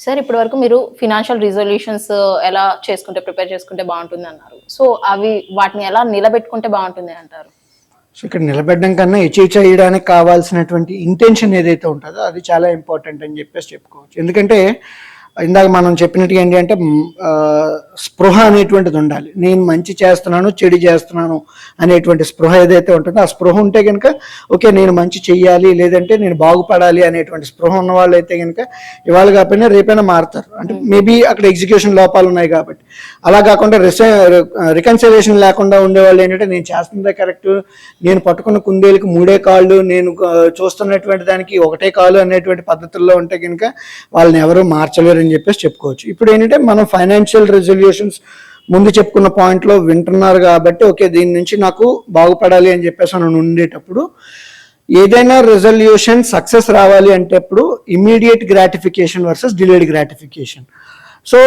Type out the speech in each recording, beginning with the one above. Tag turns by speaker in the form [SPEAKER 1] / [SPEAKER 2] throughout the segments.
[SPEAKER 1] Sir ఇప్పటి వరకు మీరు ఫినాన్షియల్ రిజల్యూషన్స్ ఎలా ప్రిపేర్ చేసుకుంటే బాగుంటుంది అన్నారు. సో వాటిని ఎలా నిలబెట్టుకుంటే బాగుంటుంది అంటారు?
[SPEAKER 2] సో ఇక్కడ నిలబెట్టడం కన్నా అచీవ్ చేయడానికి కావాల్సినటువంటి ఇంటెన్షన్ ఏదైతే ఉంటుందో అది చాలా ఇంపార్టెంట్ అని చెప్పేసి చెప్పుకోవచ్చు. ఎందుకంటే ఇందాక మనం చెప్పినట్టుగా ఏంటి అంటే స్పృహ అనేటువంటిది ఉండాలి. నేను మంచి చేస్తున్నాను, చెడు చేస్తున్నాను అనేటువంటి స్పృహ ఏదైతే ఉంటుందో ఆ స్పృహ ఉంటే కనుక ఓకే నేను మంచి చెయ్యాలి, లేదంటే నేను బాగుపడాలి అనేటువంటి స్పృహ ఉన్న వాళ్ళు అయితే కనుక ఇవాళ కాకపోయినా రేపైనా మారుతారు. అంటే మేబీ అక్కడ ఎగ్జిక్యూషన్ లోపాలు ఉన్నాయి కాబట్టి. అలా కాకుండా రికన్సిలేషన్ లేకుండా ఉండేవాళ్ళు ఏంటంటే నేను చేస్తుందే కరెక్ట్, నేను పట్టుకున్న కుందేలుకి 3 కాళ్ళు, నేను చూస్తున్నటువంటి దానికి 1 కాలు అనేటువంటి పద్ధతుల్లో ఉంటే కనుక వాళ్ళని ఎవరు మార్చలేరు అని చెప్పేసి చెప్పుకోవచ్చు. ఇప్పుడు ఏంటంటే మనం ఫైనాన్షియల్ రెజల్యూషన్స్ ముందు చెప్పుకున్న పాయింట్లో వింటున్నారు కాబట్టి ఓకే దీని నుంచి నాకు బాగుపడాలి అని చెప్పేసి మనం ఉండేటప్పుడు ఏదైనా రెజల్యూషన్ సక్సెస్ రావాలి అంటేప్పుడు immediate gratification versus delayed gratification. So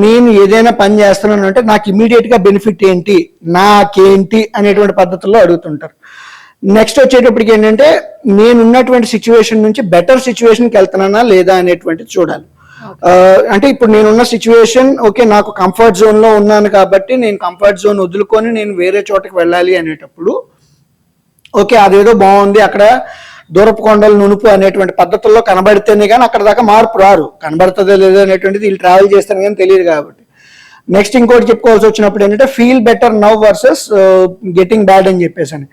[SPEAKER 2] నేను ఏదైనా పని చేస్తున్నాను అంటే నాకు ఇమీడియట్గా బెనిఫిట్ ఏంటి, నాకేంటి అనేటువంటి పద్ధతుల్లో అడుగుతుంటారు. నెక్స్ట్ వచ్చేటప్పటికి ఏంటంటే నేను ఉన్నటువంటి సిచ్యువేషన్ నుంచి బెటర్ సిచ్యువేషన్కి వెళ్తున్నానా లేదా అనేటువంటిది చూడాలి. అంటే ఇప్పుడు నేనున్న సిచ్యువేషన్ ఓకే నాకు కంఫర్ట్ జోన్లో ఉన్నాను కాబట్టి నేను కంఫర్ట్ జోన్ వదులుకొని నేను వేరే చోటకి వెళ్ళాలి అనేటప్పుడు ఓకే అదేదో బాగుంది, అక్కడ దూరపు కొండలు నునుపు అనేటువంటి పద్ధతుల్లో కనబడితేనే కానీ అక్కడ దాకా మార్పు రారు. కనబడుతుందో లేదో అనేటువంటిది వీళ్ళు ట్రావెల్ చేస్తాను కానీ తెలియదు కాబట్టి. నెక్స్ట్ ఇంకోటి చెప్పుకోవాల్సి వచ్చినప్పుడు ఏంటంటే feel better now versus getting bad అని చెప్పేసి అని.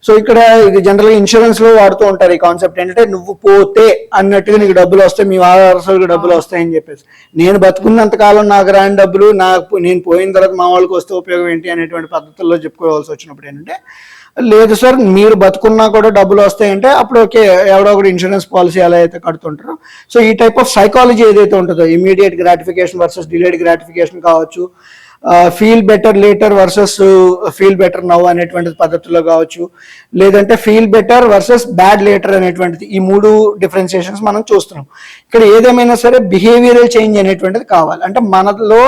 [SPEAKER 2] సో ఇక్కడ ఇది జనరల్గా ఇన్సూరెన్స్లో వాడుతూ ఉంటారు ఈ కాన్సెప్ట్ ఏంటంటే నువ్వు పోతే అన్నట్టుగా నీకు డబ్బులు వస్తాయి, మీ వారసులకు డబ్బులు వస్తాయని చెప్పేసి. నేను బతుకున్నంతకాలం నాకు రాని డబ్బులు నేను పోయిన తర్వాత మా వాళ్ళకి వస్తే ఉపయోగం ఏంటి అనేటువంటి పద్ధతుల్లో చెప్పుకోవాల్సి వచ్చినప్పుడు ఏంటంటే లేదు సార్ మీరు బతుకున్నా కూడా డబ్బులు వస్తాయంటే అప్పుడు ఓకే ఎవడో ఒకటి ఇన్సూరెన్స్ పాలసీ ఎలా అయితే కడుతుంటారో. సో ఈ టైప్ ఆఫ్ సైకాలజీ ఏదైతే ఉంటుందో immediate gratification versus delayed gratification కావచ్చు, feel better later versus feel better now అనేటువంటి పద్ధతిలో కావచ్చు, లేదంటే feel better versus bad later అనేటువంటిది ఈ 3 డిఫరెన్సియేషన్స్ మనం చూస్తున్నాం. ఇక్కడ ఏదేమైనా సరే బిహేవియరల్ చేంజ్ అనేటువంటిది కావాలి. అంటే మనలో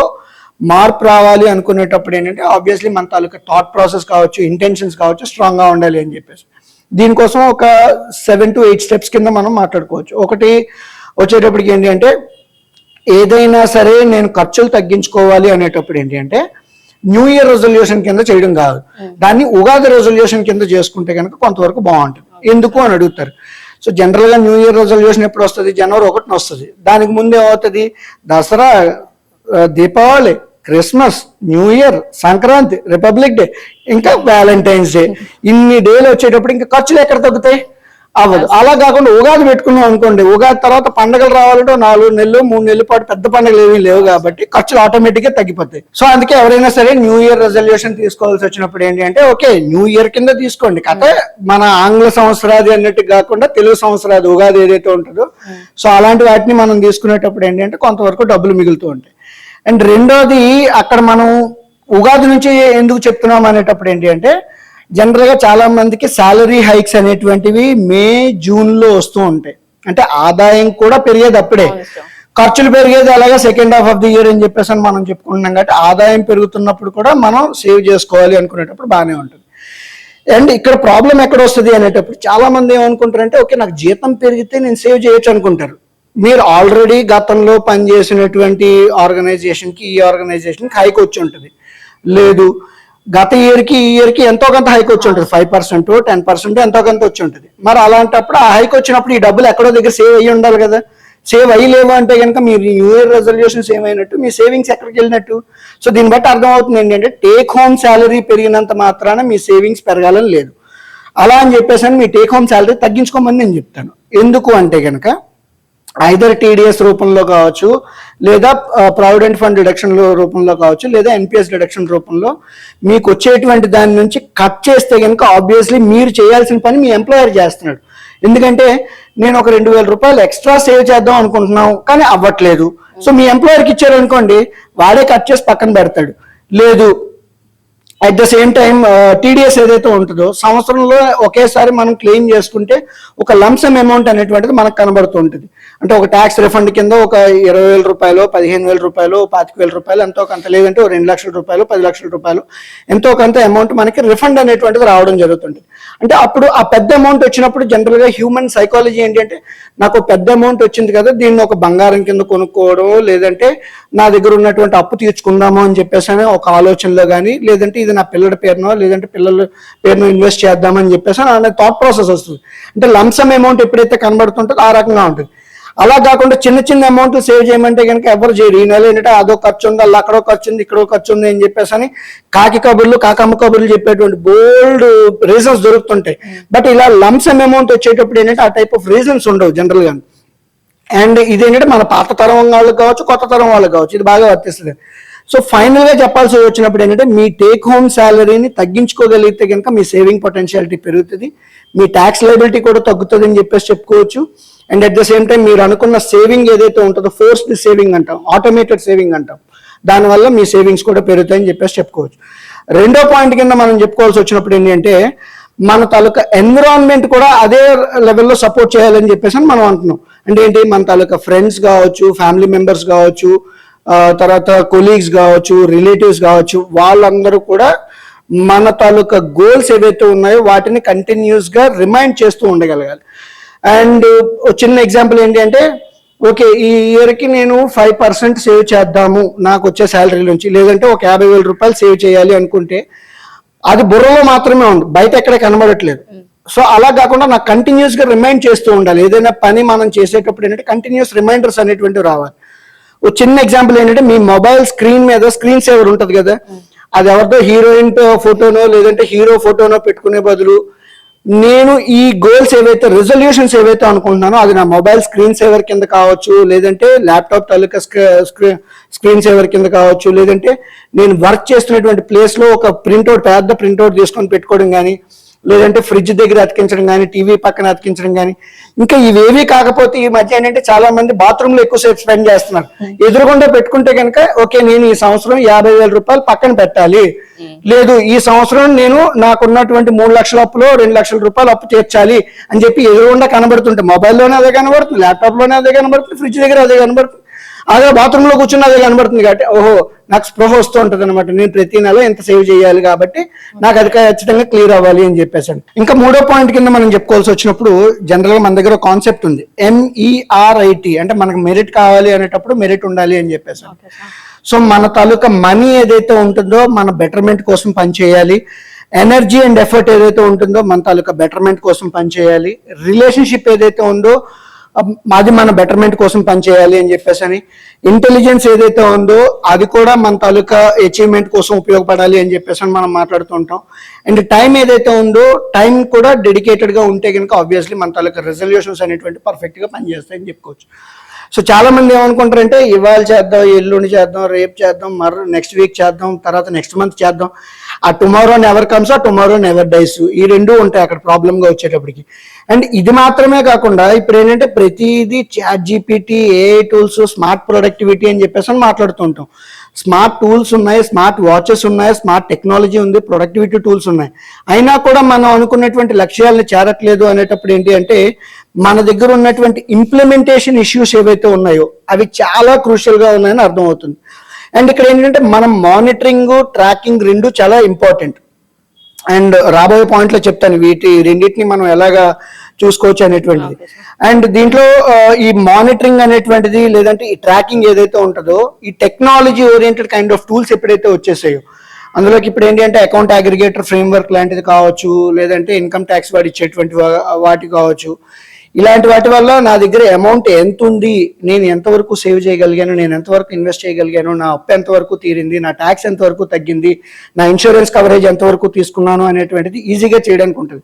[SPEAKER 2] మార్పు రావాలి అనుకునేటప్పుడు ఏంటంటే ఆబ్వియస్లీ మన తాలూకా థాట్ ప్రాసెస్ కావచ్చు, ఇంటెన్షన్స్ కావచ్చు స్ట్రాంగ్గా ఉండాలి అని చెప్పేసి. దీనికోసం ఒక 7 to 8 స్టెప్స్ కింద మనం మాట్లాడుకోవచ్చు. ఒకటి వచ్చేటప్పటికి ఏంటి అంటే ఏదైనా సరే నేను ఖర్చులు తగ్గించుకోవాలి అనేటప్పుడు ఏంటి అంటే న్యూ ఇయర్ రెజల్యూషన్ కింద చేయడం కాదు, దాన్ని ఉగాది రెజల్యూషన్ కింద చేసుకుంటే కనుక కొంతవరకు బాగుంటుంది. ఎందుకు అని అడుగుతారు. సో జనరల్గా న్యూ ఇయర్ రెజల్యూషన్ ఎప్పుడు వస్తుంది? జనవరి 1న వస్తుంది. దానికి ముందు ఏమవుతుంది? Dasara, Deepavali, Christmas, new year, Sankranti, republic day, ఇంకా వ్యాలంటైన్స్ డే, ఇన్ని డేలు వచ్చేటప్పుడు ఇంకా ఖర్చులు ఎక్కడ తగ్గుతాయి? అవ్వదు. అలా కాకుండా ఉగాది పెట్టుకున్నాం అనుకోండి, ఉగాది తర్వాత పండుగలు రావాలంటే 4 నెలలు 3 నెలల పాటు పెద్ద పండుగలు ఏమీ లేవు కాబట్టి ఖర్చులు ఆటోమేటిక్గా తగ్గిపోతాయి. సో అందుకే ఎవరైనా సరే న్యూ ఇయర్ రెజల్యూషన్ తీసుకోవాల్సి వచ్చినప్పుడు ఏంటి అంటే ఓకే న్యూ ఇయర్ కింద తీసుకోండి, కథ మన ఆంగ్ల సంవత్సరాది అన్నట్టు కాకుండా తెలుగు సంవత్సరాది ఉగాది ఏదైతే ఉంటుందో సో అలాంటి వాటిని మనం తీసుకునేటప్పుడు ఏంటి అంటే కొంతవరకు డబ్బులు మిగులుతూ ఉంటాయి. అండ్ రెండోది అక్కడ మనం ఉగాది నుంచి ఎందుకు చెప్తున్నాం అనేటప్పుడు ఏంటి అంటే జనరల్గా చాలా మందికి శాలరీ హైక్స్ అనేటువంటివి మే జూన్లో వస్తూ ఉంటాయి. అంటే ఆదాయం కూడా పెరిగేది అప్పుడే, ఖర్చులు పెరిగేది అలాగే second half of the year అని చెప్పేసి మనం చెప్పుకుంటున్నాం. కాబట్టి ఆదాయం పెరుగుతున్నప్పుడు కూడా మనం సేవ్ చేసుకోవాలి అనుకునేటప్పుడు బాగానే ఉంటుంది. అండ్ ఇక్కడ ప్రాబ్లం ఎక్కడ వస్తుంది అనేటప్పుడు చాలా మంది ఏమనుకుంటారంటే ఓకే నాకు జీతం పెరిగితే నేను సేవ్ చేయొచ్చు అనుకుంటారు. మీరు ఆల్రెడీ గతంలో పనిచేసినటువంటి ఆర్గనైజేషన్కి ఈ ఆర్గనైజేషన్కి హైక్ వచ్చి ఉంటుంది. లేదు గత ఇయర్కి ఈ ఇయర్కి ఎంతో కొంత హైక్ వచ్చి ఉంటుంది, 5%, 10% ఎంతో కొంత వచ్చి ఉంటుంది. మరి అలాంటప్పుడు ఆ హైక్ వచ్చినప్పుడు ఈ డబ్బులు ఎక్కడో దగ్గర సేవ్ అయ్యి ఉండాలి కదా. సేవ్ అయ్యలేవు అంటే కనుక మీరు న్యూ ఇయర్ రెజల్యూషన్ సేవ్ అయినట్టు, మీ సేవింగ్స్ ఎక్కడికి వెళ్ళినట్టు. సో దీన్ని బట్టి అర్థమవుతుంది ఏంటంటే టేక్ హోమ్ శాలరీ పెరిగినంత మాత్రాన మీ సేవింగ్స్ పెరగాలని లేదు. అలా అని చెప్పేసి మీ టేక్ హోమ్ శాలరీ తగ్గించుకోమని నేను చెప్తాను. ఎందుకు అంటే కనుక ఐదర్ టీడీఎస్ రూపంలో కావచ్చు, లేదా ప్రావిడెంట్ ఫండ్ డిడక్షన్ రూపంలో కావచ్చు, లేదా ఎన్పిఎస్ డిడక్షన్ రూపంలో మీకు వచ్చేటువంటి దాని నుంచి కట్ చేస్తే కనుక ఆబ్వియస్లీ మీరు చేయాల్సిన పని మీ ఎంప్లాయర్ చేస్తున్నాడు. ఎందుకంటే నేను ఒక 2,000 రూపాయలు ఎక్స్ట్రా సేవ్ చేద్దాం అనుకుంటున్నాం కానీ అవ్వట్లేదు. సో మీ ఎంప్లాయర్కి ఇచ్చారనుకోండి, వాడే కట్ చేసి పక్కన పెడతాడు. లేదు at the same time TDS ఏదైతే ఉంటుందో సంవత్సరంలో ఒకేసారి మనం క్లెయిమ్ చేసుకుంటే ఒక లంసమ్ అమౌంట్ అనేటువంటిది మనకు కనబడుతూ ఉంటుంది. అంటే ఒక ట్యాక్స్ రిఫండ్ కింద ఒక 20,000 రూపాయలు, 15,000 రూపాయలు, 25,000 రూపాయలు ఎంతో కొంత, లేదంటే 2 లక్షల రూపాయలు, 10 లక్షల రూపాయలు ఎంతో కొంత అమౌంట్ మనకి రిఫండ్ అనేటువంటిది రావడం జరుగుతుంది. అంటే అప్పుడు ఆ పెద్ద అమౌంట్ వచ్చినప్పుడు జనరల్గా హ్యూమన్ సైకాలజీ ఏంటి అంటే, నాకు పెద్ద అమౌంట్ వచ్చింది కదా, దీన్ని ఒక బంగారం కింద కొనుక్కోవడం, లేదంటే నా దగ్గర ఉన్నటువంటి అప్పు తీర్చుకుందాము అని చెప్పేసి ఒక ఆలోచనలో కానీ, లేదంటే ఇది నా పిల్లల పేరునో లేదంటే పిల్లల పేరునో ఇన్వెస్ట్ చేద్దామని చెప్పేసి అనే థాట్ ప్రాసెస్ వస్తుంది. అంటే లంసమ్ అమౌంట్ ఎప్పుడైతే కనబడుతుంటుందో ఆ రకంగా ఉంటుంది. అలా కాకుండా చిన్న చిన్న అమౌంట్లు సేవ్ చేయమంటే కనుక ఎవరు చేయరు. ఈ నెల ఏంటంటే అదో ఖర్చు ఉంది, అలా అక్కడో ఖర్చు ఉంది, ఇక్కడో ఖర్చు ఉంది అని చెప్పేసి అని కాకమ్మ కబుర్లు చెప్పేటువంటి బోల్డ్ రీజన్స్ దొరుకుతుంటాయి. బట్ ఇలా లంసమ్ అమౌంట్ వచ్చేటప్పుడు ఏంటంటే ఆ టైప్ ఆఫ్ రీజన్స్ ఉండవు జనరల్ గా. అండ్ ఇదేంటంటే మన పాత తరం వాళ్ళకి కావచ్చు, కొత్త తరం వాళ్ళకి కావచ్చు, ఇది బాగా వర్తిస్తుంది. సో ఫైనల్ గా చెప్పాల్సి వచ్చినప్పుడు ఏంటంటే మీ టేక్ హోమ్ శాలరీని తగ్గించుకోగలిగితే కనుక మీ సేవింగ్ పొటెన్షియాలిటీ పెరుగుతుంది, మీ ట్యాక్స్ లయబిలిటీ కూడా తగ్గుతుంది అని చెప్పేసి చెప్పుకోవచ్చు. And at the same time మీరు అనుకున్న సేవింగ్ ఏదైతే ఉంటుందో ఫోర్స్డ్ సేవింగ్ అంటాం, ఆటోమేటెడ్ సేవింగ్ అంటాం, దానివల్ల మీ సేవింగ్స్ కూడా పెరుగుతాయని చెప్పేసి చెప్పుకోవచ్చు. రెండో పాయింట్ కింద మనం చెప్పుకోవాల్సి వచ్చినప్పుడు ఏంటంటే మన తాలూకా ఎన్విరాన్మెంట్ కూడా అదే లెవెల్లో సపోర్ట్ చేయాలని చెప్పేసి మనం అంటున్నాం. అంటే ఏంటి, మన తాలూకా ఫ్రెండ్స్ కావచ్చు, ఫ్యామిలీ మెంబర్స్ కావచ్చు, తర్వాత కొలీగ్స్ కావచ్చు, రిలేటివ్స్ కావచ్చు, వాళ్ళందరూ కూడా మన తాలూకా గోల్స్ ఏవైతే ఉన్నాయో వాటిని కంటిన్యూస్ గా రిమైండ్ చేస్తూ ఉండగలగాలి. అండ్ చిన్న ఎగ్జాంపుల్ ఏంటి అంటే, ఓకే ఈ ఇయర్కి నేను 5% సేవ్ చేద్దాము నాకు వచ్చే శాలరీ నుంచి, లేదంటే ఒక 50,000 రూపాయలు సేవ్ చేయాలి అనుకుంటే అది బుర్రలో మాత్రమే ఉంది, బయట ఎక్కడ కనబడట్లేదు. సో అలా కాకుండా నాకు కంటిన్యూస్ గా రిమైండ్ చేస్తూ ఉండాలి. ఏదైనా పని మనం చేసేటప్పుడు ఏంటంటే కంటిన్యూస్ రిమైండర్స్ అనేటువంటివి రావాలి. ఓ చిన్న ఎగ్జాంపుల్ ఏంటంటే, మీ మొబైల్ స్క్రీన్ మీద స్క్రీన్ సేవర్ ఉంటుంది కదా, అది ఎవరితో హీరోయిన్ ఫోటోనో లేదంటే హీరో ఫోటోనో పెట్టుకునే బదులు నేను ఈ గోల్స్ ఏవైతే రెజల్యూషన్స్ ఏవైతే అనుకుంటున్నానో అది నా మొబైల్ స్క్రీన్ సేవర్ కింద కావచ్చు, లేదంటే ల్యాప్టాప్ తాలూకా స్క్రీన్ సేవర్ కింద కావచ్చు, లేదంటే నేను వర్క్ చేస్తున్నటువంటి ప్లేస్లో ఒక ప్రింట్అవుట్, పెద్ద ప్రింట్అవుట్ తీసుకొని పెట్టుకోవడం కానీ, లేదంటే ఫ్రిడ్జ్ దగ్గర అతికించడం కానీ, టీవీ పక్కన అతికించడం కానీ. ఇంకా ఇవేవి కాకపోతే ఈ మధ్య ఏంటంటే చాలా మంది బాత్రూమ్ లో ఎక్కువసేపు స్పెండ్ చేస్తున్నారు. ఎదురుగుండా పెట్టుకుంటే కనుక ఓకే నేను ఈ సంవత్సరం 50,000 రూపాయలు పక్కన పెట్టాలి, లేదు ఈ సంవత్సరం నేను నాకున్నటువంటి 3 లక్షల అప్పులో 2 లక్షల రూపాయలు అప్పు తీర్చాలి అని చెప్పి ఎదురుగుండా కనబడుతుంటే, మొబైల్లోనే అదే కనబడుతుంది, ల్యాప్టాప్ లోనే అదే కనబడుతుంది, ఫ్రిడ్జ్ దగ్గర అదే కనబడుతుంది, అదే బాత్రూమ్ లో కూర్చున్న అదే కనబడుతుంది. కాబట్టి ఓహో నాకు స్పృహ వస్తూ ఉంటుంది అనమాట, నేను ప్రతి నెల ఎంత సేవ్ చేయాలి కాబట్టి నాకు అది ఖచ్చితంగా క్లియర్ అవ్వాలి అని చెప్పేసాను. ఇంకా మూడో పాయింట్ కింద మనం చెప్పుకోవాల్సి వచ్చినప్పుడు జనరల్ గా మన దగ్గర కాన్సెప్ట్ ఉంది, MERIT, అంటే మనకు మెరిట్ కావాలి అనేటప్పుడు మెరిట్ ఉండాలి అని చెప్పేసాను. సో మన తాలూకా మనీ ఏదైతే ఉంటుందో మన బెటర్మెంట్ కోసం పనిచేయాలి, ఎనర్జీ అండ్ ఎఫర్ట్ ఏదైతే ఉంటుందో మన తాలూకా బెటర్మెంట్ కోసం పనిచేయాలి, రిలేషన్షిప్ ఏదైతే ఉందో అది మన బెటర్మెంట్ కోసం పనిచేయాలి అని చెప్పేసి అని, ఇంటెలిజెన్స్ ఏదైతే ఉందో అది కూడా మన తాలూకా అచీవ్మెంట్ కోసం ఉపయోగపడాలి అని చెప్పేసి అని మనం మాట్లాడుతూ ఉంటాం. అండ్ టైం ఏదైతే ఉందో టైం కూడా డెడికేటెడ్ గా ఉంటే కనుక ఆబ్వియస్లీ మన తాలూకా రెజల్యూషన్స్ అనేటువంటి పర్ఫెక్ట్ గా పనిచేస్తాయని చెప్పుకోవచ్చు. సో చాలా మంది ఏమనుకుంటారంటే ఇవాళ చేద్దాం, ఎల్లుండి చేద్దాం, రేపు చేద్దాం, నెక్స్ట్ వీక్ చేద్దాం, తర్వాత నెక్స్ట్ మంత్ చేద్దాం, ఆ టుమారో నెవర్ కమ్స్, ఆ టుమారో నెవర్ డైస్, ఈ రెండు ఉంటాయి అక్కడ ప్రాబ్లమ్ గా వచ్చేటప్పటికి. అండ్ ఇది మాత్రమే కాకుండా ఇప్పుడు ఏంటంటే ప్రతిదీ ChatGPT, AI tools, smart productivity అని చెప్పేసి మాట్లాడుతూ ఉంటాం. స్మార్ట్ టూల్స్ ఉన్నాయి, స్మార్ట్ వాచెస్ ఉన్నాయి, స్మార్ట్ టెక్నాలజీ ఉంది, ప్రొడక్టివిటీ టూల్స్ ఉన్నాయి, అయినా కూడా మనం అనుకున్నటువంటి లక్ష్యాలను చేరట్లేదు అనేటప్పుడు ఏంటి అంటే మన దగ్గర ఉన్నటువంటి ఇంప్లిమెంటేషన్ ఇష్యూస్ ఏవైతే ఉన్నాయో అవి చాలా క్రూషియల్ గా ఉన్నాయని అర్థమవుతుంది. అండ్ ఇక్కడ ఏంటంటే మనం మానిటరింగ్, ట్రాకింగ్ రెండు చాలా ఇంపార్టెంట్. అండ్ రాబోయే పాయింట్లో చెప్తాను వీటి రెండింటిని మనం ఎలాగా చూసుకోవచ్చు అనేటువంటిది. అండ్ దీంట్లో ఈ మానిటరింగ్ అనేటువంటిది లేదంటే ఈ ట్రాకింగ్ ఏదైతే ఉంటుందో ఈ technology oriented kind of tools ఎప్పుడైతే వచ్చేసాయో అందులోకి ఇప్పుడు ఏంటి అంటే అకౌంట్ అగ్రిగేటర్ ఫ్రేమ్వర్క్ లాంటిది కావచ్చు, లేదంటే ఇన్కమ్ ట్యాక్స్ వాడు ఇచ్చేటువంటి వాటి కావచ్చు, ఇలాంటి వాటి వల్ల నా దగ్గర అమౌంట్ ఎంత ఉంది, నేను ఎంతవరకు సేవ్ చేయగలిగాను, నేను ఎంతవరకు ఇన్వెస్ట్ చేయగలిగాను, నా అప్పు ఎంతవరకు తీరింది, నా ట్యాక్స్ ఎంతవరకు తగ్గింది, నా ఇన్సూరెన్స్ కవరేజ్ ఎంతవరకు తీసుకున్నాను అనేటువంటిది ఈజీగా చేయడానికి ఉంటుంది.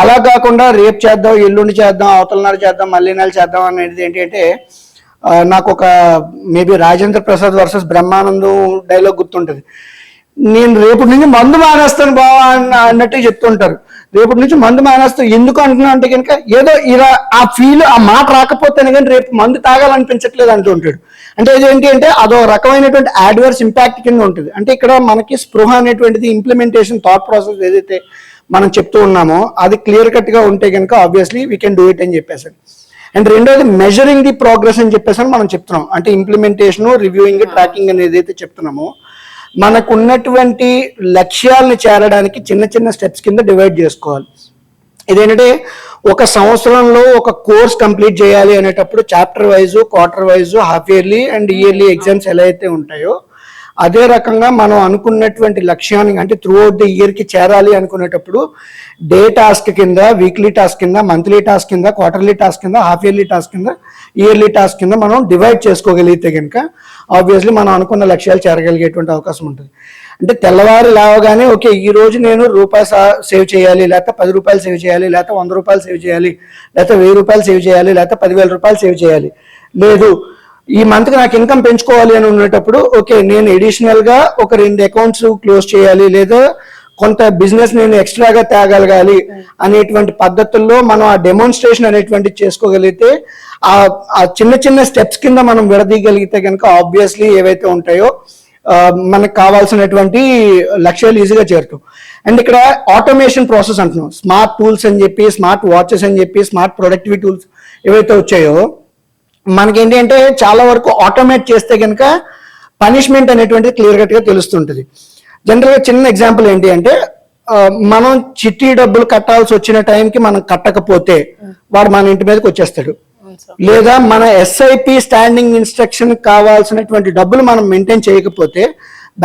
[SPEAKER 2] అలా కాకుండా రేపు చేద్దాం, ఎల్లుండి చేద్దాం, అవతల నాడు చేద్దాం, మళ్ళీ నెల చేద్దాం అనేది ఏంటి అంటే నాకు ఒక maybe Rajendra Prasad versus Brahmanandam dialogue గుర్తుంటుంది, నేను రేపటి నుంచి మందు మానేస్తాను బావా అన్నట్టు చెప్తుంటారు. రేపటి నుంచి మందు మానేస్తాను ఎందుకు అంటున్నా అంటే కనుక ఏదో ఇలా ఆ ఫీల్, ఆ మాట రాకపోతేనే కానీ రేపు మందు తాగాలనిపించట్లేదు అంటూ ఉంటాడు. అంటే ఇదేంటి అంటే అదో రకమైనటువంటి అడ్వర్స్ ఇంపాక్ట్ కింద ఉంటుంది. అంటే ఇక్కడ మనకి స్పృహ అనేటువంటిది ఇంప్లిమెంటేషన్ థాట్ ప్రాసెస్ ఏదైతే మనం చెప్తూ ఉన్నామో అది క్లియర్ కట్ గా ఉంటే కనుక obviously we can do it అని చెప్పేసి. అండ్ రెండోది మెజరింగ్ ది ప్రోగ్రెస్ అని చెప్పేసి మనం చెప్తున్నాం. అంటే ఇంప్లిమెంటేషన్, రివ్యూయింగ్, ట్రాకింగ్ అనేది ఏదైతే చెప్తున్నామో మనకు ఉన్నటువంటి లక్ష్యాలను చేరడానికి చిన్న చిన్న స్టెప్స్ కింద డివైడ్ చేసుకోవాలి. ఇదేంటంటే ఒక సంవత్సరంలో ఒక కోర్స్ కంప్లీట్ చేయాలి అనేటప్పుడు chapter wise, quarter wise, half yearly and yearly exams ఎలా అయితే ఉంటాయో అదే రకంగా మనం అనుకున్నటువంటి లక్ష్యాన్ని అంటే త్రూ అవుట్ ది ఇయర్కి చేరాలి అనుకునేటప్పుడు డే టాస్క్ కింద, వీక్లీ టాస్క్ కింద, మంత్లీ టాస్క్ కింద, క్వార్టర్లీ టాస్క్ కింద, హాఫ్ ఇయర్లీ టాస్క్ కింద, ఇయర్లీ టాస్క్ కింద మనం డివైడ్ చేసుకోగలిగితే కనుక ఆబ్వియస్లీ మనం అనుకున్న లక్ష్యాలు చేరగలిగేటువంటి అవకాశం ఉంటుంది. అంటే తెల్లవారు లేవగానే ఓకే ఈ రోజు నేను రూపాయి సేవ్ చేయాలి, లేకపోతే 10 రూపాయలు సేవ్ చేయాలి, లేకపోతే 100 రూపాయలు సేవ్ చేయాలి, లేకపోతే 1000 రూపాయలు సేవ్ చేయాలి, లేకపోతే 10,000 రూపాయలు సేవ్ చేయాలి, లేదు ఈ మంత్కి నాకు ఇన్కమ్ పెంచుకోవాలి అని ఉన్నప్పుడు ఓకే నేను ఎడిషనల్గా ఒక 2 అకౌంట్స్ క్లోజ్ చేయాలి, లేదా కొంత బిజినెస్ నేను ఎక్స్ట్రాగా తేగలగాలి అనేటువంటి పద్ధతుల్లో మనం ఆ డెమోన్స్ట్రేషన్ అనేటువంటిది చేసుకోగలిగితే ఆ చిన్న చిన్న స్టెప్స్ కింద మనం విడదీయగలిగితే కనుక ఆబ్వియస్లీ ఏవైతే ఉంటాయో మనకు కావాల్సినటువంటి లక్ష్యాలు ఈజీగా చేరుతాం. అండ్ ఇక్కడ ఆటోమేషన్ ప్రాసెస్ అంటున్నాం. స్మార్ట్ టూల్స్ అని చెప్పి, స్మార్ట్ వాచెస్ అని చెప్పి, స్మార్ట్ ప్రొడక్టివిటీ టూల్స్ ఏవైతే వచ్చాయో మనకేంటి అంటే చాలా వరకు ఆటోమేట్ చేస్తే కనుక పనిష్మెంట్ అనేటువంటిది క్లియర్ కట్గా తెలుస్తుంటుంది. జనరల్గా చిన్న ఎగ్జాంపుల్ ఏంటి అంటే మనం చిట్టి డబ్బులు కట్టాల్సి వచ్చిన టైంకి మనం కట్టకపోతే వాడు మన ఇంటి మీదకి వచ్చేస్తాడు, లేదా మన ఎస్ఐపి స్టాండింగ్ ఇన్స్ట్రక్షన్ కావాల్సినటువంటి డబ్బులు మనం మెయింటైన్ చేయకపోతే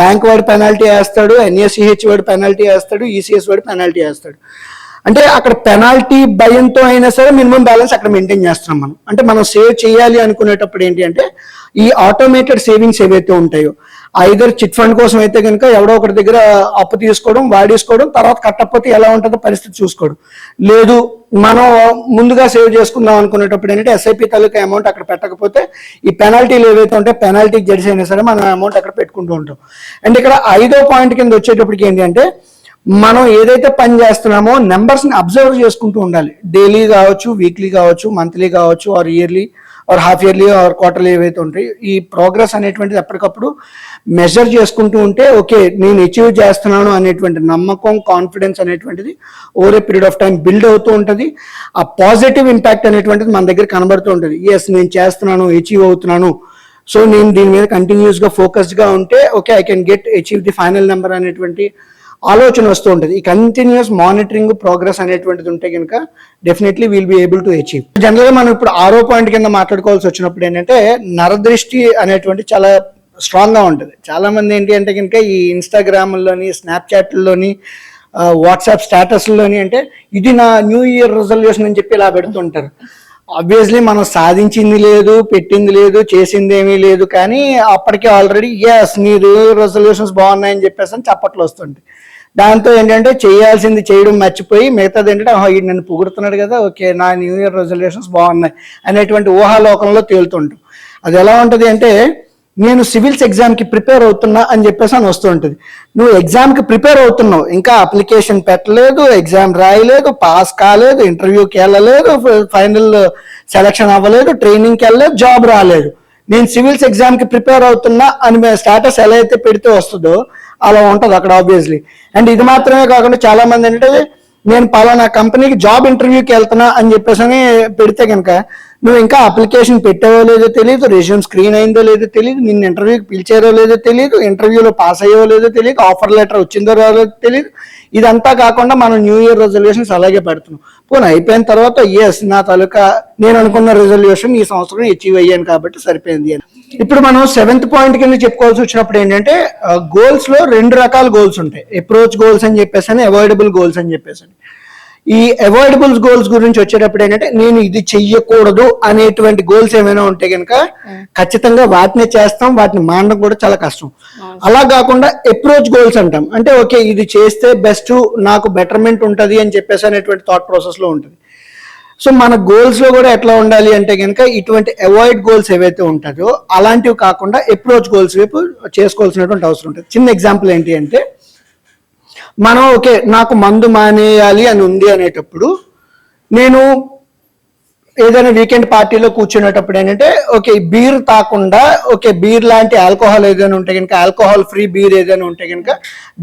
[SPEAKER 2] బ్యాంక్ వాడు పెనాల్టీ వేస్తాడు, ఎన్ఎస్సిహెచ్ వాడు పెనాల్టీ వేస్తాడు, ఈసీఎస్ వాడు పెనాల్టీ వేస్తాడు. అంటే అక్కడ పెనాల్టీ భయంతో అయినా సరే మినిమం బ్యాలెన్స్ అక్కడ మెయింటైన్ చేస్తున్నాం మనం. అంటే మనం సేవ్ చేయాలి అనుకునేటప్పుడు ఏంటి అంటే ఈ ఆటోమేటెడ్ సేవింగ్స్ ఏవైతే ఉంటాయో ఐదర్ చిట్ ఫండ్ కోసం అయితే కనుక ఎవడో ఒకటి దగ్గర అప్పు తీసుకోవడం, వాడేసుకోవడం, తర్వాత కట్టకపోతే ఎలా ఉంటుందో పరిస్థితి చూసుకోవడం, లేదు మనం ముందుగా సేవ్ చేసుకుందాం అనుకునేటప్పుడు ఏంటంటే ఎస్ఐపి తాలూకా అమౌంట్ అక్కడ పెట్టకపోతే ఈ పెనాల్టీలు ఏవైతే ఉంటాయో పెనాల్టీకి జడ్జి అయినా సరే మనం అమౌంట్ అక్కడ పెట్టుకుంటూ ఉంటాం. అండ్ ఇక్కడ 5వ పాయింట్ కింద వచ్చేటప్పటికి ఏంటి అంటే మనం ఏదైతే పని చేస్తున్నామో నెంబర్స్ని అబ్జర్వ్ చేసుకుంటూ ఉండాలి. డైలీ కావచ్చు, వీక్లీ కావచ్చు, మంత్లీ కావచ్చు, or yearly or half yearly or quarterly ఏవైతే ఉంటాయో ఈ ప్రోగ్రెస్ అనేటువంటిది ఎప్పటికప్పుడు మెజర్ చేసుకుంటూ ఉంటే ఓకే నేను అచీవ్ చేస్తున్నాను అనేటువంటి నమ్మకం, కాన్ఫిడెన్స్ అనేటువంటిది over a period of time build అవుతూ ఉంటుంది. ఆ పాజిటివ్ ఇంపాక్ట్ అనేటువంటిది మన దగ్గర కనబడుతూ ఉంటుంది. ఎస్ నేను చేస్తున్నాను, అచీవ్ అవుతున్నాను, సో నేను దీని మీద కంటిన్యూస్గా ఫోకస్డ్గా ఉంటే okay I can get achieve the final number అనేటువంటి ఆలోచన వస్తూ ఉంటుంది. ఈ కంటిన్యూస్ మానిటరింగ్ ప్రోగ్రెస్ అనేటువంటిది ఉంటే కనుక definitely will be able to achieve. జనరల్గా మనం ఇప్పుడు 6వ పాయింట్ కింద మాట్లాడుకోవాల్సి వచ్చినప్పుడు ఏంటంటే నరదృష్టి అనేటువంటి చాలా స్ట్రాంగ్గా ఉంటుంది. చాలా మంది ఏంటి అంటే కనుక ఈ ఇన్స్టాగ్రామ్లోని, స్నాప్చాట్లోని, వాట్సాప్ స్టేటస్లోని అంటే ఇది నా న్యూ ఇయర్ రిజల్యూషన్ అని చెప్పి ఇలా పెడుతుంటారు. ఆబ్వియస్లీ మనం సాధించింది లేదు, పెట్టింది లేదు, చేసింది ఏమీ లేదు, కానీ అప్పటికే ఆల్రెడీ ఎస్ నీ న్యూ ఇయర్ రెజల్యూషన్స్ బాగున్నాయని చెప్పేసి అని చప్పట్లు వస్తుంటాయి. దాంతో ఏంటంటే చేయాల్సింది చేయడం మర్చిపోయి మిగతాది ఏంటంటే ఇది నన్ను పొగుడుతున్నాడు కదా, ఓకే నా న్యూ ఇయర్ రెజల్యూషన్స్ బాగున్నాయి అనేటువంటి ఊహాలోకంలో తేలుతుంటాం. అది ఎలా ఉంటుంది అంటే నేను సివిల్స్ ఎగ్జామ్కి ప్రిపేర్ అవుతున్నా అని చెప్పేసి అని వస్తూ ఉంటుంది. నువ్వు ఎగ్జామ్కి ప్రిపేర్ అవుతున్నావు, ఇంకా అప్లికేషన్ పెట్టలేదు, ఎగ్జామ్ రాయలేదు, పాస్ కాలేదు, ఇంటర్వ్యూకి వెళ్ళలేదు, ఫైనల్ సెలక్షన్ అవ్వలేదు, ట్రైనింగ్కి వెళ్ళలేదు, జాబ్ రాలేదు. నేను సివిల్స్ ఎగ్జామ్కి ప్రిపేర్ అవుతున్నా అని స్టేటస్ ఎలా అయితే పెడితే వస్తుందో అలా ఉంటుంది అక్కడ ఆబ్వియస్లీ. అండ్ ఇది మాత్రమే కాకుండా చాలా మంది ఏంటంటే నేను పలానా కంపెనీకి జాబ్ ఇంటర్వ్యూకి వెళ్తున్నా అని చెప్పేసి అని పెడితే కనుక నువ్వు ఇంకా అప్లికేషన్ పెట్టావో లేదో తెలియదు, రెజ్యూమ్ స్క్రీన్ అయిందో లేదో తెలియదు, నిన్ను ఇంటర్వ్యూకి పిలిచారో లేదో తెలియదు, ఇంటర్వ్యూలో పాస్ అయ్యో లేదో తెలియదు, ఆఫర్ లెటర్ వచ్చిందో రాదో తెలియదు. ఇదంతా కాకుండా మనం న్యూ ఇయర్ రెజల్యూషన్స్ అలాగే పెడుతున్నాం. పోనీ అయిపోయిన తర్వాత ఎస్ నా తాలూకా నేను అనుకున్న రెజల్యూషన్ ఈ సంవత్సరం అచీవ్ అయ్యాను కాబట్టి సరిపోయింది అని. ఇప్పుడు మనం 7th పాయింట్ కింద చెప్పుకోవాల్సి వచ్చినప్పుడు ఏంటంటే గోల్స్ లో 2 రకాల గోల్స్ ఉంటాయి. అప్రోచ్ గోల్స్ అని చెప్పేసి అని, అవాయిడబుల్ గోల్స్ అని చెప్పేసి. ఈ అవాయిడబుల్ గోల్స్ గురించి వచ్చేటప్పుడు ఏంటంటే నేను ఇది చెయ్యకూడదు అనేటువంటి గోల్స్ ఏమైనా ఉంటే కనుక ఖచ్చితంగా వాటిని చేస్తాం, వాటిని మానడం కూడా చాలా కష్టం. అలా కాకుండా అప్రోచ్ గోల్స్ అంటాం. అంటే ఓకే ఇది చేస్తే బెస్ట్, నాకు బెటర్మెంట్ ఉంటుంది అని చెప్పేసి అనేటువంటి థాట్ ప్రాసెస్ లో ఉంటుంది. సో మన గోల్స్ లో కూడా ఎట్లా ఉండాలి అంటే కనుక ఇటువంటి అవాయిడ్ గోల్స్ ఏవైతే ఉంటాయో అలాంటివి కాకుండా అప్రోచ్ గోల్స్ వైపు చేసుకోవాల్సినటువంటి అవసరం ఉంటుంది. చిన్న ఎగ్జాంపుల్ ఏంటి అంటే మనం ఓకే నాకు మందు మానేయాలి అని ఉంది అనేటప్పుడు నేను ఏదైనా వీకెండ్ పార్టీలో కూర్చునేటప్పుడు ఏంటంటే ఓకే బీర్ తాకుండా ఓకే బీర్ లాంటి ఆల్కహాల్ ఏదైనా ఉంటే కనుక ఆల్కహాల్ ఫ్రీ బీర్ ఏదైనా ఉంటే కనుక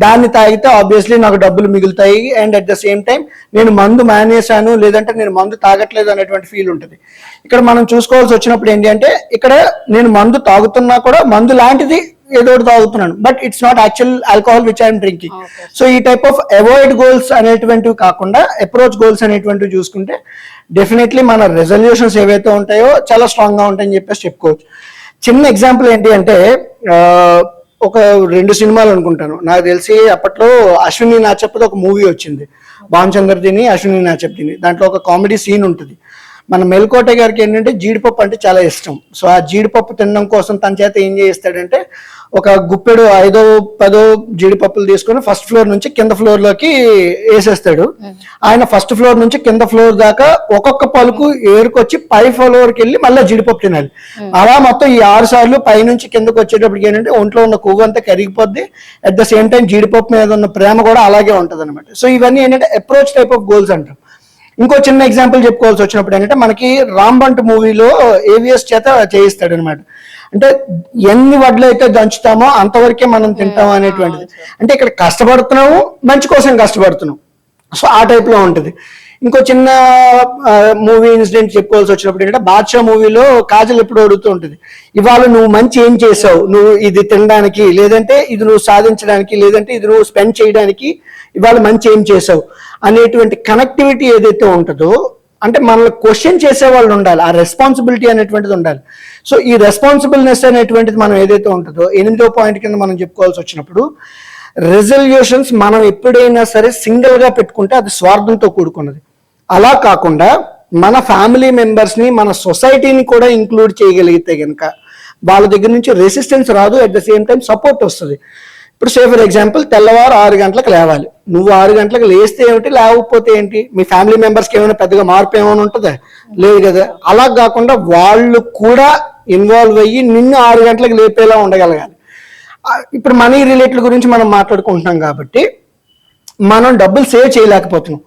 [SPEAKER 2] దాన్ని తాగితే ఆబ్వియస్లీ నాకు డబ్బులు మిగులుతాయి and at the same time నేను మందు మానేశాను లేదంటే నేను మందు తాగట్లేదు అనేటువంటి ఫీల్ ఉంటుంది. ఇక్కడ మనం చూసుకోవాల్సి వచ్చినప్పుడు ఏంటి అంటే ఇక్కడ నేను మందు తాగుతున్నా కూడా మందు లాంటిది ఏదో ఒకటి తాగుతున్నాను but it's not actual alcohol which I'm drinking. So ఈ టైప్ ఆఫ్ అవాయిడ్ గోల్స్ అనేటువంటివి కాకుండా అప్రోచ్ గోల్స్ అనేటువంటివి చూసుకుంటే డెఫినెట్లీ మన రెజల్యూషన్స్ ఏవైతే ఉంటాయో చాలా స్ట్రాంగ్ గా ఉంటాయని చెప్పేసి చెప్పుకోవచ్చు. చిన్న ఎగ్జాంపుల్ ఏంటి అంటే ఒక 2 సినిమాలు అనుకుంటాను నాకు తెలిసి అప్పట్లో అశ్విని నాచప్పది ఒక మూవీ వచ్చింది, భానుచంద్రదిని అశ్విని నాచప్దిని. దాంట్లో ఒక కామెడీ సీన్ ఉంటుంది. మన మెల్కోట గారికి ఏంటంటే జీడిపప్పు అంటే చాలా ఇష్టం. సో ఆ జీడిపప్పు తినడం కోసం తన చేత ఏం చేస్తాడంటే ఒక గుప్పెడు 5-10 జీడిపప్పులు తీసుకొని ఫస్ట్ ఫ్లోర్ నుంచి కింద ఫ్లోర్ లోకి వేసేస్తాడు. ఆయన ఫస్ట్ ఫ్లోర్ నుంచి కింద ఫ్లోర్ దాకా ఒక్కొక్క పలుకు ఏరుకొచ్చి పై ఫ్లోర్కి వెళ్ళి మళ్ళీ జీడిపప్పు తినాలి. అలా మొత్తం ఈ 6 సార్లు పై నుంచి కిందకు వచ్చేటప్పటికి ఏంటంటే ఒంట్లో ఉన్న కొవ్వు అంతా కరిగిపోద్ది. అట్ ద సేమ్ టైం జీడిపప్పు మీద ఉన్న ప్రేమ కూడా అలాగే ఉంటది అనమాట. సో ఇవన్నీ ఏంటంటే అప్రోచ్ టైప్ ఆఫ్ గోల్స్ అంటాం. ఇంకో చిన్న ఎగ్జాంపుల్ చెప్పుకోవాల్సి వచ్చినప్పుడు ఏంటంటే మనకి రాంబంట్ మూవీలో ఏవిఎస్ చేత చేయిస్తాడు అనమాట. అంటే ఎన్ని వడ్లు అయితే దంచుతామో అంతవరకే మనం తింటాం అనేటువంటిది. అంటే ఇక్కడ కష్టపడుతున్నాము, మంచి కోసం కష్టపడుతున్నాం. సో ఆ టైప్ లో ఉంటుంది. ఇంకో చిన్న మూవీ ఇన్సిడెంట్ చెప్పుకోవాల్సి వచ్చినప్పుడు ఏంటంటే బాద్షా మూవీలో కాజల్ ఎప్పుడు అడుగుతూ ఉంటుంది, ఇవాళ నువ్వు మంచి ఏం చేసావు, నువ్వు ఇది తినడానికి లేదంటే ఇది నువ్వు సాధించడానికి లేదంటే ఇది నువ్వు స్పెండ్ చేయడానికి ఇవాళ మంచి ఏం చేసావు అనేటువంటి కనెక్టివిటీ ఏదైతే ఉంటుందో అంటే మనల్ని క్వశ్చన్ చేసే వాళ్ళు ఉండాలి, ఆ రెస్పాన్సిబిలిటీ అనేటువంటిది ఉండాలి. సో ఈ రెస్పాన్సిబుల్నెస్ అనేటువంటిది మనం ఏదైతే ఉంటుందో 8వ పాయింట్ కింద మనం చెప్పుకోవాల్సి వచ్చినప్పుడు రెజల్యూషన్స్ మనం ఎప్పుడైనా సరే సింగిల్ గా పెట్టుకుంటే అది స్వార్థంతో కూడుకున్నది. అలా కాకుండా మన ఫ్యామిలీ మెంబర్స్ ని మన సొసైటీని కూడా ఇంక్లూడ్ చేయగలిగితే కనుక వాళ్ళ దగ్గర నుంచి రెసిస్టెన్స్ రాదు, at the same time support వస్తుంది. ఇప్పుడు సే ఫర్ ఎగ్జాంపుల్ తెల్లవారు 6 గంటలకు లేవాలి, నువ్వు 6 గంటలకు లేస్తే ఏమిటి లేకపోతే ఏంటి, మీ ఫ్యామిలీ మెంబర్స్కి ఏమైనా పెద్దగా మార్పు ఏమైనా ఉంటుందా, లేదు కదా. అలా కాకుండా వాళ్ళు కూడా ఇన్వాల్వ్ అయ్యి నిన్ను 6 గంటలకు లేపేలా ఉండగలగాలి. ఇప్పుడు మనీ రిలేటెడ్ గురించి మనం మాట్లాడుకుంటున్నాం కాబట్టి మనం డబ్బులు సేవ్ చేయలేకపోతున్నాం.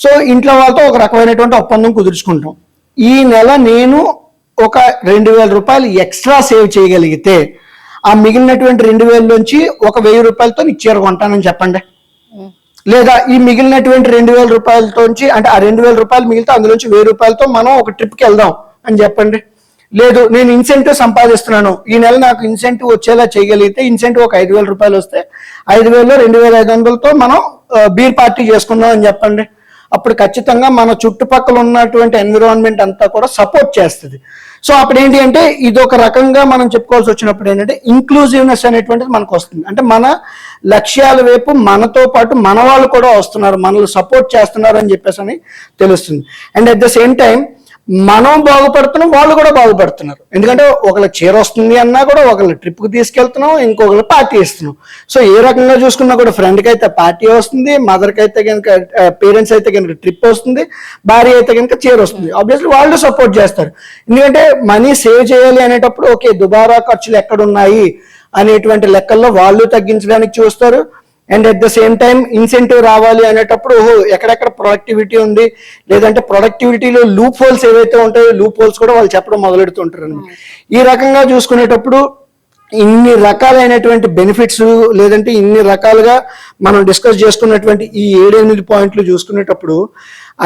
[SPEAKER 2] సో ఇంట్లో వాళ్ళతో ఒక రకమైనటువంటి ఒప్పందం కుదుర్చుకుంటాం, ఈ నెల నేను ఒక 2,000 రూపాయలు ఎక్స్ట్రా సేవ్ చేయగలిగితే ఆ మిగిలినటువంటి 2,000 నుంచి ఒక 1,000 రూపాయలతో నీకు చీర కొంటానని చెప్పండి. లేదా ఈ మిగిలినటువంటి 2,000 రూపాయలతోంచి అంటే ఆ 2,000 రూపాయలు మిగిలితే అందులోంచి 1,000 రూపాయలతో మనం ఒక ట్రిప్కి వెళ్దాం అని చెప్పండి. లేదు నేను ఇన్సెంటివ్ సంపాదిస్తున్నాను, ఈ నెల నాకు ఇన్సెంటివ్ వచ్చేలా చేయగలిగితే ఇన్సెంటివ్ ఒక 5,000 రూపాయలు వస్తే 5,000లో 2,500లతో మనం బీర్ పార్టీ చేసుకుందాం అని చెప్పండి. అప్పుడు ఖచ్చితంగా మన చుట్టుపక్కల ఉన్నటువంటి ఎన్విరాన్మెంట్ అంతా కూడా సపోర్ట్ చేస్తుంది. సో అప్పుడు ఏంటి అంటే ఇది ఒక రకంగా మనం చెప్పుకోవాల్సి వచ్చినప్పుడు ఏంటంటే ఇంక్లూజివ్నెస్ అనేటువంటిది మనకు వస్తుంది. అంటే మన లక్ష్యాల వైపు మనతో పాటు మన వాళ్ళు కూడా వస్తున్నారు, మనల్ని సపోర్ట్ చేస్తున్నారు అని చెప్పేసి అని తెలుస్తుంది. And at the same time మనం బాగుపడుతున్నాం, వాళ్ళు కూడా బాగుపడుతున్నారు. ఎందుకంటే ఒకళ్ళకి చీర వస్తుంది అన్నా కూడా ఒకళ్ళు ట్రిప్కి తీసుకెళ్తున్నాం, ఇంకొకళ్ళు పార్టీ ఇస్తున్నాం. సో ఏ రకంగా చూసుకున్నా కూడా ఫ్రెండ్కి అయితే పార్టీ వస్తుంది, మదర్కి అయితే కనుక పేరెంట్స్ అయితే కనుక ట్రిప్ వస్తుంది, భార్య అయితే కనుక చీర వస్తుంది. ఆబ్వియస్లీ వాళ్ళు సపోర్ట్ చేస్తారు. ఎందుకంటే మనీ సేవ్ చేయాలి అనేటప్పుడు ఓకే దుబారా ఖర్చులు ఎక్కడున్నాయి అనేటువంటి లెక్కల్లో వాళ్ళు తగ్గించడానికి చూస్తారు. And at the same time incentive రావాలి అనేటప్పుడు ఓహో ఎక్కడెక్కడ ప్రొడక్టివిటీ ఉంది లేదంటే ప్రొడక్టివిటీలో లూప్ హోల్స్ ఏవైతే ఉంటాయో లూప్ హోల్స్ కూడా వాళ్ళు చెప్పడం మొదలెడుతుంటారు అనమాట. ఈ రకంగా చూసుకునేటప్పుడు ఇన్ని రకాలైనటువంటి బెనిఫిట్స్ లేదంటే ఇన్ని రకాలుగా మనం డిస్కస్ చేసుకున్నటువంటి ఈ 7-8 పాయింట్లు చూసుకునేటప్పుడు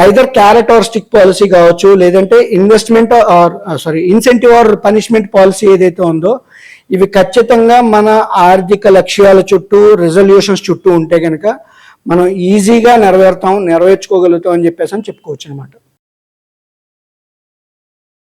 [SPEAKER 2] either carrot or stick policy కావచ్చు, లేదంటే investment or incentive or punishment policy ఏదైతే ఉందో ఇవి ఖచ్చితంగా మన ఆర్థిక లక్ష్యాల చుట్టూ రెజల్యూషన్స్ చుట్టూ ఉంటే కనుక మనం ఈజీగా నెరవేర్చుకోగలుగుతాం అని చెప్పేసి చెప్పుకోవచ్చు అనమాట.